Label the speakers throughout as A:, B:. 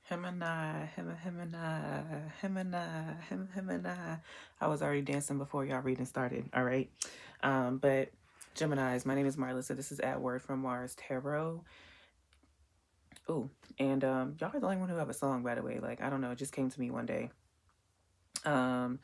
A: Gemini, Gemini, Gemini, Gemini. I was already dancing before y'all reading started. All right. But Geminis, my name is Marlissa. This is At Word from Mars Tarot. Ooh, and y'all are the only one who have a song, by the way. Like, I don't know, it just came to me one day. Um,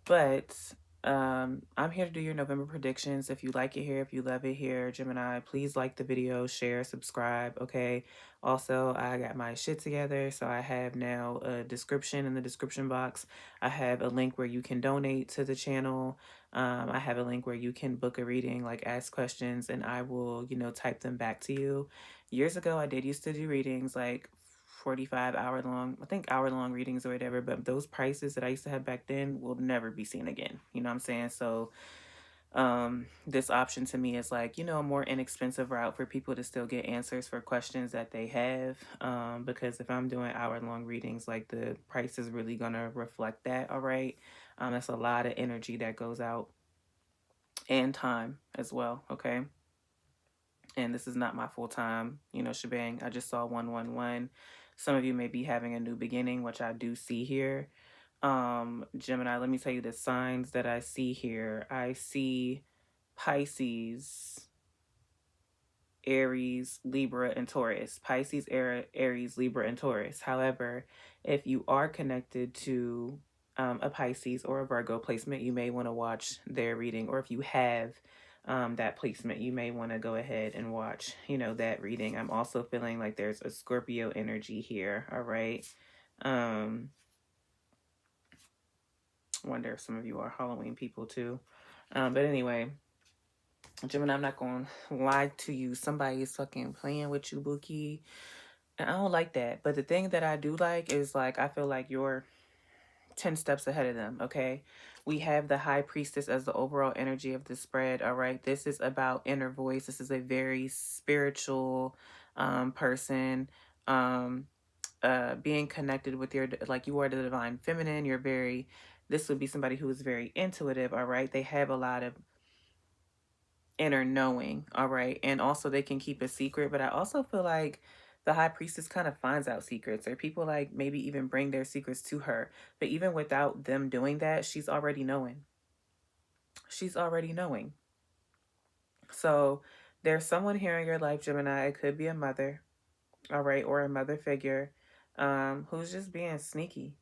A: But I'm here to do your November predictions. If you like it here, if you love it here, Gemini, please like the video, share, subscribe. Okay. Also, I got my shit together. So I have now a description in the description box. I have a link where you can donate to the channel. I have a link where you can book a reading, like ask questions, and I will, type them back to you. Years ago, I did used to do readings like 45 hour long, I think hour long readings or whatever, but those prices that I used to have back then will never be seen again. You know what I'm saying? So this option to me is like, a more inexpensive route for people to still get answers for questions that they have. Because if I'm doing hour long readings, like the price is really gonna reflect that. All right. That's a lot of energy that goes out and time as well. Okay. And this is not my full-time, shebang. I just saw 111. Some of you may be having a new beginning, which I do see here. Gemini, let me tell you the signs that I see here. I see Pisces, Aries, Libra, and Taurus. Pisces, Aries, Libra, and Taurus. However, if you are connected to a Pisces or a Virgo placement, you may want to watch their reading. Or if you have that placement, you may want to go ahead and watch, that reading. I'm also feeling like there's a Scorpio energy here. All right. Wonder if some of you are Halloween people too. But anyway, Gemini, I'm not going to lie to you. Somebody is fucking playing with you, Bookie. And I don't like that. But the thing that I do like is like, I feel like you're 10 steps ahead of them. Okay. We have the High Priestess as the overall energy of the spread. All right. This is about inner voice. This is a very spiritual person. Being connected with your, like, you are the divine feminine. This would be somebody who is very intuitive. All right. They have a lot of inner knowing. All right. And also they can keep a secret, but I also feel like the high priestess kind of finds out secrets, or people like maybe even bring their secrets to her. But even without them doing that, she's already knowing. She's already knowing. So there's someone here in your life, Gemini. It could be a mother, all right, or a mother figure, who's just being sneaky.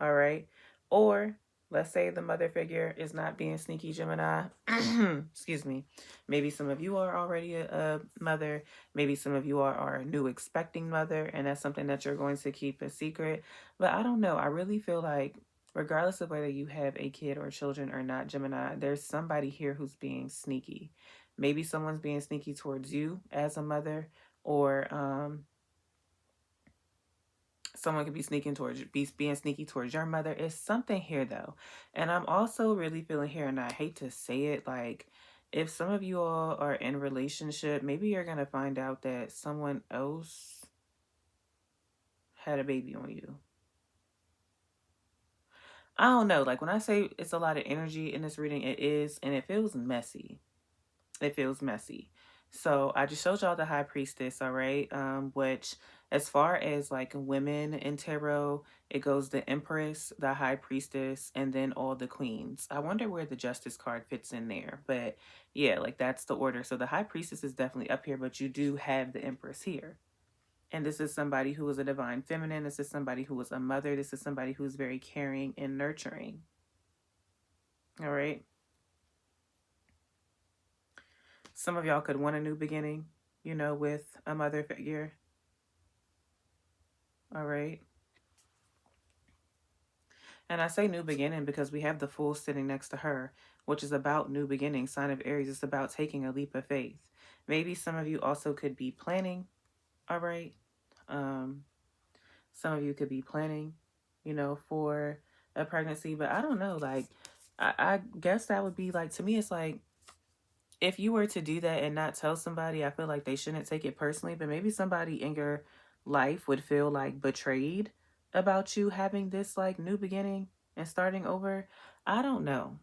A: All right. Or let's say the mother figure is not being sneaky, Gemini. Excuse me. Maybe some of you are already a mother. Maybe some of you are a new expecting mother, and that's something that you're going to keep a secret. But I don't know. I really feel like, regardless of whether you have a kid or children or not, Gemini, there's somebody here who's being sneaky. Maybe someone's being sneaky towards you as a mother, or someone could be being sneaky towards your mother. It's something here though. And I'm also really feeling here, and I hate to say it, like, if some of you all are in relationship, maybe you're going to find out that someone else had a baby on you. I don't know. Like, when I say it's a lot of energy in this reading, it is, and it feels messy. It feels messy. So I just showed y'all the high priestess, all right? Which, as far as like women in tarot, it goes the empress, the high priestess, and then all the queens. I wonder where the justice card fits in there. But yeah, like that's the order. So the high priestess is definitely up here, but you do have the empress here. And this is somebody who is a divine feminine. This is somebody who is a mother. This is somebody who's very caring and nurturing. All right. Some of y'all could want a new beginning, with a mother figure. All right. And I say new beginning because we have the Fool sitting next to her, which is about new beginning. Sign of Aries. It's about taking a leap of faith. Maybe some of you also could be planning. All right. Some of you could be planning, for a pregnancy, but I don't know. Like, I guess that would be like, to me, it's like, if you were to do that and not tell somebody, I feel like they shouldn't take it personally, but maybe somebody in your life would feel like betrayed about you having this like new beginning and starting over. I don't know.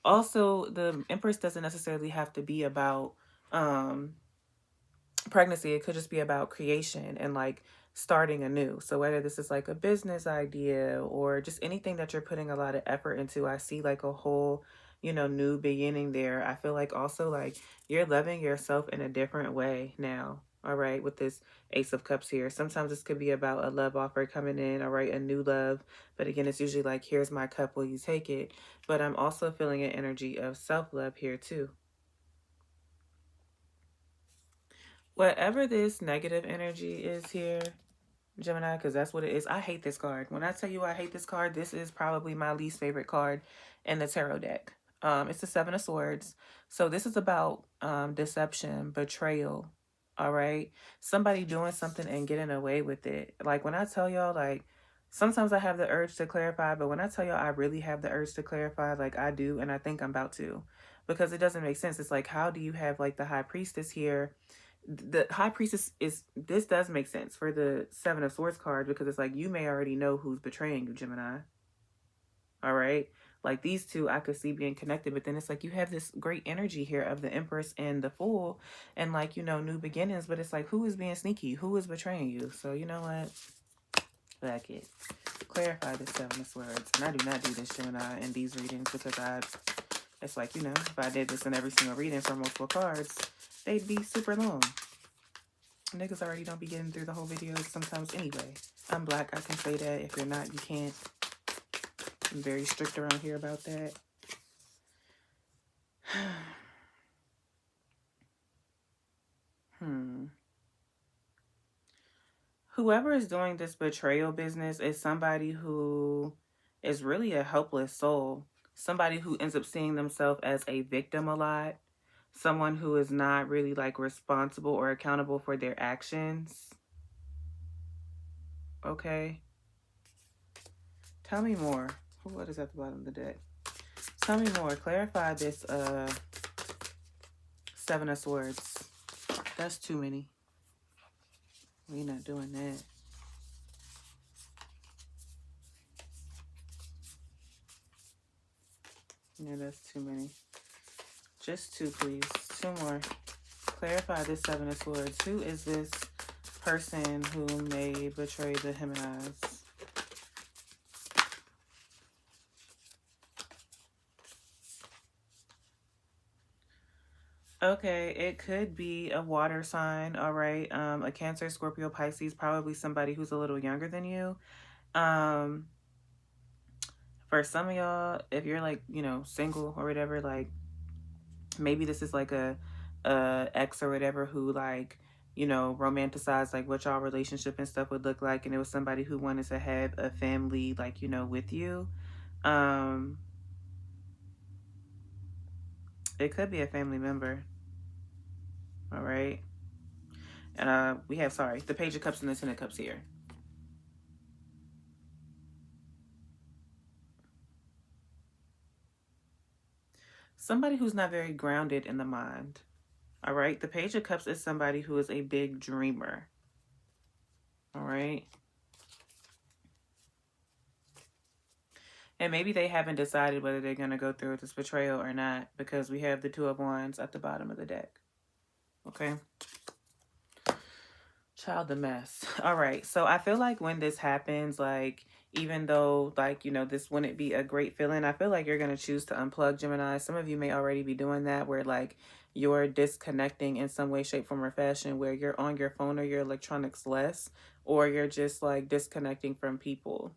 A: Also, the Empress doesn't necessarily have to be about pregnancy. It could just be about creation and like starting anew. So whether this is like a business idea or just anything that you're putting a lot of effort into, I see like a whole, new beginning there. I feel like also like you're loving yourself in a different way now. All right, with this Ace of Cups here. Sometimes this could be about a love offer coming in, all right, a new love. But again, it's usually like, here's my cup, will you take it? But I'm also feeling an energy of self-love here too. Whatever this negative energy is here, Gemini, because that's what it is. I hate this card. When I tell you I hate this card, this is probably my least favorite card in the tarot deck. It's the Seven of Swords. So this is about deception, betrayal. All right. Somebody doing something and getting away with it. Like when I tell y'all, like, sometimes I have the urge to clarify, but when I tell y'all I really have the urge to clarify, like I do, and I think I'm about to, because it doesn't make sense. It's like, how do you have like the High Priestess here? The High Priestess is, this does make sense for the Seven of Swords card, because it's like you may already know who's betraying you, Gemini. All right, like these two I could see being connected, but then it's like you have this great energy here of the Empress and the Fool, and like, new beginnings, but it's like, who is being sneaky, who is betraying you? So you know what, back it, clarify the Seven of Swords. And I do not do this, Gemini, in these readings, because it's like, if I did this in every single reading for multiple cards, they'd be super long. Niggas already don't be getting through the whole video sometimes anyway. I'm black, I can say that. If you're not, you can't. I'm very strict around here about that. Whoever is doing this betrayal business is somebody who is really a helpless soul. Somebody who ends up seeing themselves as a victim a lot. Someone who is not really like responsible or accountable for their actions. Okay. Tell me more. What is at the bottom of the deck? Tell me more. Clarify this Seven of Swords. That's too many. We're not doing that. Yeah, that's too many. Just two, please. Two more. Clarify this Seven of Swords. Who is this person who may betray the Geminis? Okay, it could be a water sign, all right? A Cancer, Scorpio, Pisces, probably somebody who's a little younger than you. For some of y'all, if you're like, single or whatever, like maybe this is like a ex or whatever who like, romanticized like what y'all relationship and stuff would look like, and it was somebody who wanted to have a family like, with you. It could be a family member. All right. And we have, sorry, the Page of Cups and the Ten of Cups here. Somebody who's not very grounded in the mind. All right. The Page of Cups is somebody who is a big dreamer. All right. And maybe they haven't decided whether they're going to go through with this betrayal or not, because we have the Two of Wands at the bottom of the deck. Okay. Child, the mess. All right. So I feel like when this happens, like, even though, like, this wouldn't be a great feeling, I feel like you're going to choose to unplug, Gemini. Some of you may already be doing that, where, like, you're disconnecting in some way, shape, form, or fashion, where you're on your phone or your electronics less, or you're just, like, disconnecting from people.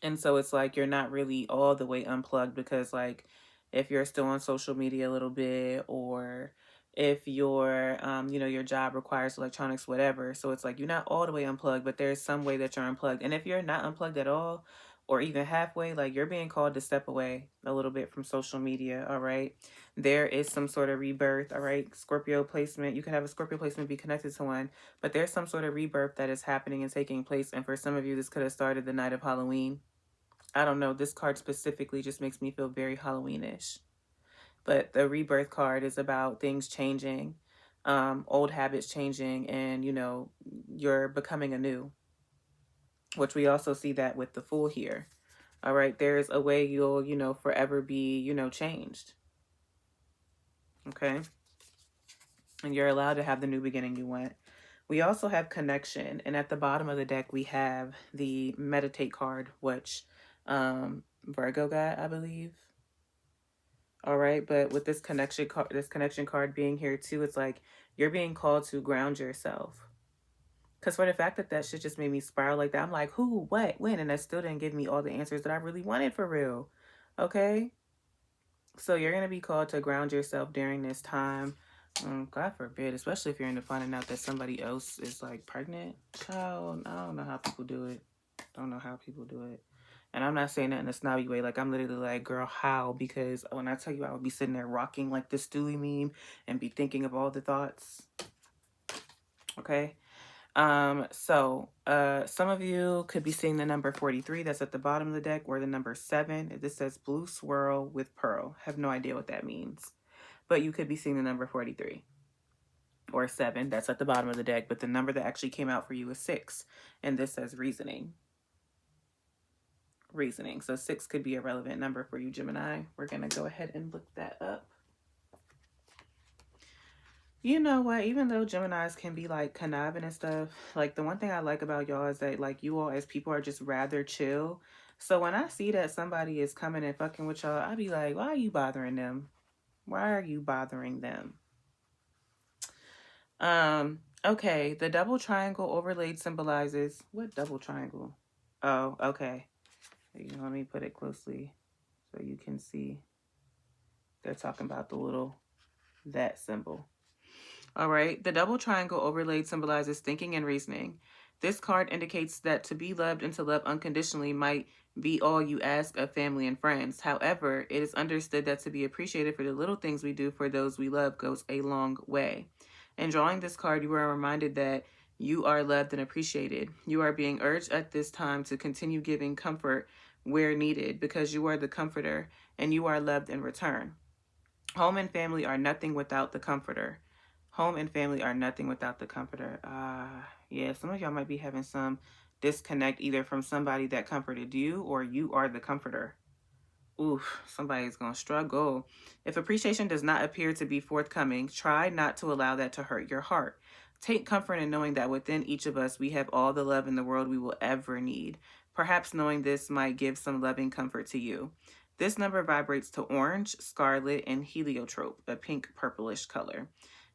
A: And so it's like you're not really all the way unplugged, because, like, if you're still on social media a little bit, or if your your job requires electronics, whatever, so it's like you're not all the way unplugged, but there's some way that you're unplugged. And if you're not unplugged at all, or even halfway, like, you're being called to step away a little bit from social media. All right, there is some sort of rebirth. All right, Scorpio placement, you can have a Scorpio placement be connected to one, but there's some sort of rebirth that is happening and taking place. And for some of you, this could have started the night of Halloween. I don't know. This card specifically just makes me feel very Halloweenish. But the rebirth card is about things changing, old habits changing, and, you're becoming anew, which we also see that with the Fool here. All right. There's a way you'll, forever be, changed. Okay. And you're allowed to have the new beginning you want. We also have connection. And at the bottom of the deck, we have the meditate card, which Virgo got, I believe. All right. But with this connection card being here too, it's like you're being called to ground yourself. Because for the fact that that shit just made me spiral like that, I'm like, who, what, when? And that still didn't give me all the answers that I really wanted for real. Okay. So you're going to be called to ground yourself during this time. God forbid, especially if you're into finding out that somebody else is like pregnant. Child, I don't know how people do it. Don't know how people do it. And I'm not saying that in a snobby way. Like, I'm literally like, girl, how? Because when I tell you, I would be sitting there rocking like this Stewie meme and be thinking of all the thoughts. Okay. Some of you could be seeing the number 43 that's at the bottom of the deck, or the number 7. This says blue swirl with pearl. Have no idea what that means. But you could be seeing the number 43 or 7 that's at the bottom of the deck, but the number that actually came out for you is 6. And this says reasoning. Reasoning. So 6 could be a relevant number for you, Gemini. We're going to go ahead and look that up. You know what? Even though Geminis can be like conniving and stuff, like the one thing I like about y'all is that like you all as people are just rather chill. So when I see that somebody is coming and fucking with y'all, I be like, why are you bothering them? Why are you bothering them? Okay, the double triangle overlaid symbolizes what double triangle? Oh, okay. Let me put it closely so you can see. They're talking about the little that symbol. All right, the double triangle overlaid symbolizes thinking and reasoning. This card indicates that to be loved and to love unconditionally might be all you ask of family and friends. However, it is understood that to be appreciated for the little things we do for those we love goes a long way. In drawing this card, you are reminded that you are loved and appreciated. You are being urged at this time to continue giving comfort where needed because you are the comforter and you are loved in return. Home and family are nothing without the comforter. Home and family are nothing without the comforter. Yeah, some of y'all might be having some disconnect either from somebody that comforted you or you are the comforter. Oof, somebody's going to struggle. If appreciation does not appear to be forthcoming, try not to allow that to hurt your heart. Take comfort in knowing that within each of us, we have all the love in the world we will ever need. Perhaps knowing this might give some loving comfort to you. This number vibrates to orange, scarlet, and heliotrope, a pink purplish color.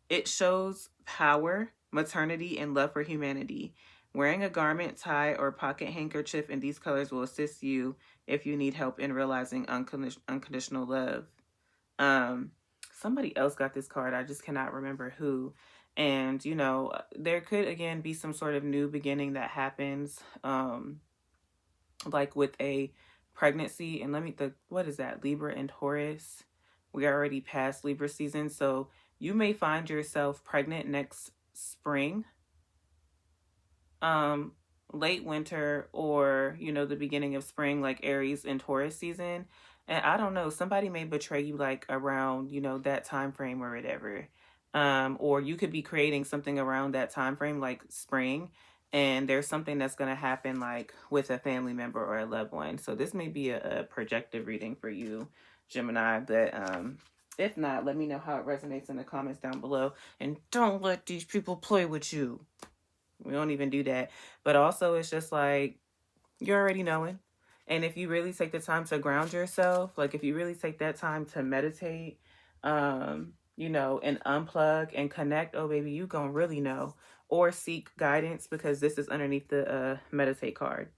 A: It shows power, maternity, and love for humanity. Wearing a garment, tie, or pocket handkerchief in these colors will assist you if you need help in realizing unconditional love. Somebody else got this card. I just cannot remember who. And, there could, again, be some sort of new beginning that happens, like with a pregnancy. And what is that? Libra and Taurus. We are already past Libra season. So you may find yourself pregnant next spring, late winter, or, the beginning of spring, like Aries and Taurus season. And I don't know, somebody may betray you like around, that time frame or whatever. Or you could be creating something around that time frame, like spring, and there's something that's going to happen like with a family member or a loved one. So this may be a projective reading for you, Gemini, but if not, let me know how it resonates in the comments down below. And don't let these people play with you. We don't even do that. But also, it's just like, you're already knowing. And if you really take the time to ground yourself, like if you really take that time to meditate, and unplug and connect, oh baby, you gonna really know. Or seek guidance, because this is underneath the meditate card.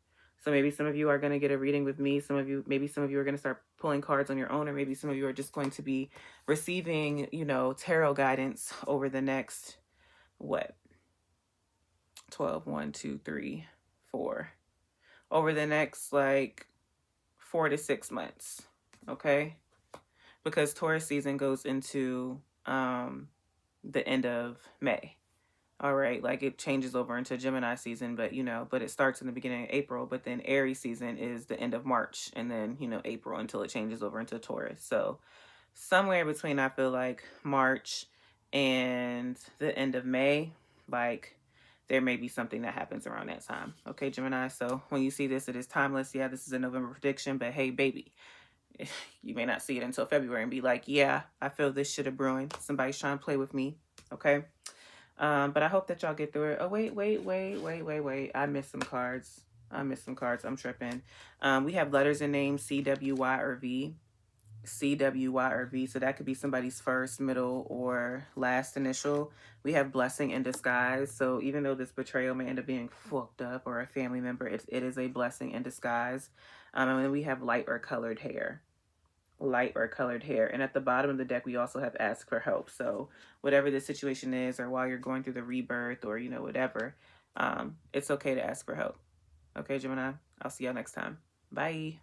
A: So maybe some of you are going to get a reading with me. Maybe some of you are going to start pulling cards on your own, or maybe some of you are just going to be receiving, tarot guidance over the next, 12, 1, 2, 3, 4, over the next like 4 to 6 months. Okay. Because Taurus season goes into, the end of May. All right, like it changes over into Gemini season, but it starts in the beginning of April, but then Aries season is the end of March, and then, April until it changes over into Taurus. So somewhere between, I feel like, March and the end of May, like there may be something that happens around that time. Okay, Gemini, so when you see this, it is timeless. Yeah, this is a November prediction, but hey, baby, you may not see it until February and be like, yeah, I feel this shit a brewing. Somebody's trying to play with me. Okay. But I hope that y'all get through it. Oh, wait. I missed some cards. I'm tripping. We have letters and names C, W, Y, or V. C, W, Y, or V. So that could be somebody's first, middle, or last initial. We have blessing in disguise. So even though this betrayal may end up being fucked up or a family member, it is a blessing in disguise. And then we have light or colored hair. Light or colored hair. And at the bottom of the deck, we also have ask for help. So whatever the situation is, or while you're going through the rebirth, or whatever, it's okay to ask for help. Okay, Gemini, I'll see y'all next time. Bye.